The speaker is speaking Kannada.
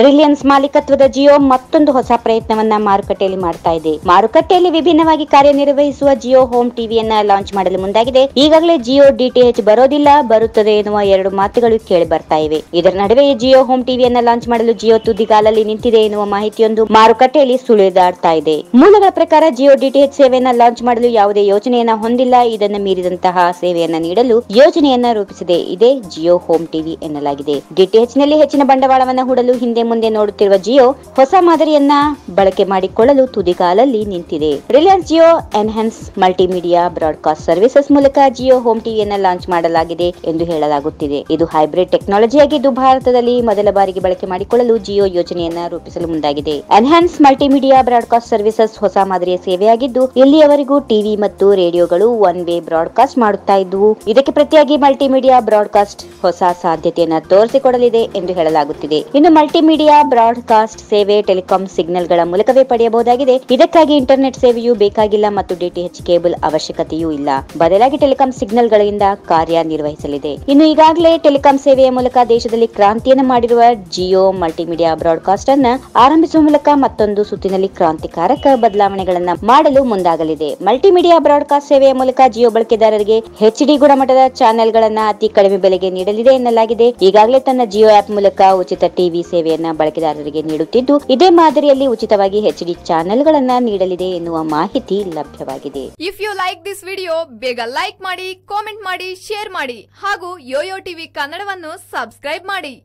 ರಿಲಯನ್ಸ್ ಮಾಲೀಕತ್ವದ ಜಿಯೋ ಮತ್ತೊಂದು ಹೊಸ ಪ್ರಯತ್ನವನ್ನ ಮಾರುಕಟ್ಟೆಯಲ್ಲಿ ಮಾಡ್ತಾ ಇದೆ. ಮಾರುಕಟ್ಟೆಯಲ್ಲಿ ವಿಭಿನ್ನವಾಗಿ ಕಾರ್ಯನಿರ್ವಹಿಸುವ ಜಿಯೋ ಹೋಮ್ ಟಿವಿಯನ್ನ ಲಾಂಚ್ ಮಾಡಲು ಮುಂದಾಗಿದೆ. ಈಗಾಗಲೇ ಜಿಯೋ ಡಿಟಿಎಚ್ ಬರೋದಿಲ್ಲ, ಬರುತ್ತದೆ ಎನ್ನುವ ಎರಡು ಮಾತುಗಳು ಕೇಳಿ ಬರ್ತಾ ಇವೆ. ಇದರ ನಡುವೆ ಜಿಯೋ ಹೋಮ್ ಟಿವಿಯನ್ನ ಲಾಂಚ್ ಮಾಡಲು ಜಿಯೋ ತುದಿಗಾಲಲ್ಲಿ ನಿಂತಿದೆ ಎನ್ನುವ ಮಾಹಿತಿಯೊಂದು ಮಾರುಕಟ್ಟೆಯಲ್ಲಿ ಸುಳಿದಾಡ್ತಾ ಇದೆ. ಮೂಲಗಳ ಪ್ರಕಾರ ಜಿಯೋ ಡಿಟಿಎಚ್ ಸೇವೆಯನ್ನ ಲಾಂಚ್ ಮಾಡಲು ಯಾವುದೇ ಯೋಜನೆಯನ್ನ ಹೊಂದಿಲ್ಲ. ಇದನ್ನು ಮೀರಿದಂತಹ ಸೇವೆಯನ್ನ ನೀಡಲು ಯೋಜನೆಯನ್ನ ರೂಪಿಸಿದೆ. ಇದೇ ಜಿಯೋ ಹೋಮ್ ಟಿವಿ ಎನ್ನಲಾಗಿದೆ. ಡಿಟಿಎಚ್ ನಲ್ಲಿ ಹೆಚ್ಚಿನ ಬಂಡವಾಳವನ್ನ ಹೂಡಲು ಹಿಂದೆ ಮುಂದೆ ನೋಡುತ್ತಿರುವ ಜಿಯೋ ಹೊಸ ಮಾದರಿಯನ್ನ ಬಳಕೆ ಮಾಡಿಕೊಳ್ಳಲು ತುದಿಗಾಲಲ್ಲಿ ನಿಂತಿದೆ. Reliance Jio enhance multimedia broadcast services ಮೂಲಕ ಜಿಯೋ ಹೋಮ್ ಟಿವಿಯನ್ನ ಲಾಂಚ್ ಮಾಡಲಾಗಿದೆ ಎಂದು ಹೇಳಲಾಗುತ್ತಿದೆ. ಇದು ಹೈಬ್ರಿಡ್ ಟೆಕ್ನಾಲಜಿಯಾಗಿದ್ದು ಭಾರತದಲ್ಲಿ ಮೊದಲ ಬಾರಿಗೆ ಬಳಕೆ ಮಾಡಿಕೊಳ್ಳಲು ಜಿಯೋ ಯೋಜನೆಯನ್ನ ರೂಪಿಸಲು ಮುಂದಾಗಿದೆ. ಎನ್ಹಾನ್ಸ್ ಮಲ್ಟಿಮೀಡಿಯಾ ಬ್ರಾಡ್ಕಾಸ್ಟ್ ಸರ್ವಿಸಸ್ ಹೊಸ ಮಾದರಿಯ ಸೇವೆಯಾಗಿದ್ದು ಇಲ್ಲಿಯವರೆಗೂ ಟಿವಿ ಮತ್ತು ರೇಡಿಯೋಗಳು ಒನ್ ವೇ ಬ್ರಾಡ್ಕಾಸ್ಟ್ ಮಾಡುತ್ತಾ ಇದ್ವು. ಇದಕ್ಕೆ ಪ್ರತಿಯಾಗಿ ಮಲ್ಟಿಮೀಡಿಯಾ ಬ್ರಾಡ್ಕಾಸ್ಟ್ ಹೊಸ ಸಾಧ್ಯತೆಯನ್ನ ತೋರಿಸಿಕೊಡಲಿದೆ ಎಂದು ಹೇಳಲಾಗುತ್ತಿದೆ. ಇನ್ನು ಮಲ್ಟಿಮೀಡಿಯಾ ಬ್ರಾಡ್ಕಾಸ್ಟ್ ಸೇವೆ ಟೆಲಿಕಾಂ ಸಿಗ್ನಲ್ಗಳ ಮೂಲಕವೇ ಪಡೆಯಬಹುದಾಗಿದೆ. ಇದಕ್ಕಾಗಿ ಇಂಟರ್ನೆಟ್ ಸೇವೆಯೂ ಬೇಕಾಗಿಲ್ಲ ಮತ್ತು ಡಿಟಿಎಚ್ ಕೇಬಲ್ ಅವಶ್ಯಕತೆಯೂ ಇಲ್ಲ. ಬದಲಾಗಿ ಟೆಲಿಕಾಂ ಸಿಗ್ನಲ್ಗಳಿಂದ ಕಾರ್ಯನಿರ್ವಹಿಸಲಿದೆ. ಇನ್ನು ಈಗಾಗಲೇ ಟೆಲಿಕಾಂ ಸೇವೆಯ ಮೂಲಕ ದೇಶದಲ್ಲಿ ಕ್ರಾಂತಿಯನ್ನು ಮಾಡಿರುವ ಜಿಯೋ ಮಲ್ಟಿಮೀಡಿಯಾ ಬ್ರಾಡ್ಕಾಸ್ಟ್ ಅನ್ನ ಆರಂಭಿಸುವ ಮೂಲಕ ಮತ್ತೊಂದು ಸುತ್ತಿನಲ್ಲಿ ಕ್ರಾಂತಿಕಾರಕ ಬದಲಾವಣೆಗಳನ್ನ ಮಾಡಲು ಮುಂದಾಗಲಿದೆ. ಮಲ್ಟಿಮೀಡಿಯಾ ಬ್ರಾಡ್ಕಾಸ್ಟ್ ಸೇವೆಯ ಮೂಲಕ ಜಿಯೋ ಬಳಕೆದಾರರಿಗೆ ಎಚ್ಡಿ ಗುಣಮಟ್ಟದ ಚಾನೆಲ್ಗಳನ್ನ ಅತಿ ಕಡಿಮೆ ಬೆಲೆಗೆ ನೀಡಲಿದೆ ಎನ್ನಲಾಗಿದೆ. ಈಗಾಗಲೇ ತನ್ನ ಜಿಯೋ ಆಪ್ ಮೂಲಕ ಉಚಿತ ಟಿವಿ ಸೇವೆಯನ್ನ ಬಳಕೆದಾರರಿಗೆ ನೀಡುತ್ತಿದ್ದು ಇದೇ ಮಾದರಿಯಲ್ಲಿ ಉಚಿತವಾಗಿ ಎಚ್ಡಿ ಚಾನೆಲ್ಗಳನ್ನ ನೀಡಲಿದೆ ಎನ್ನುವ ಮಾಹಿತಿ ಲಭ್ಯವಾಗಿದೆ. If you like this video ಬೇಗ ಲೈಕ್ ಮಾಡಿ, ಕಾಮೆಂಟ್ ಮಾಡಿ, ಶೇರ್ ಮಾಡಿ ಹಾಗೂ ಯೋಯೋ ಟಿವಿ ಕನ್ನಡವನ್ನು ಸಬ್ಸ್ಕ್ರೈಬ್ ಮಾಡಿ.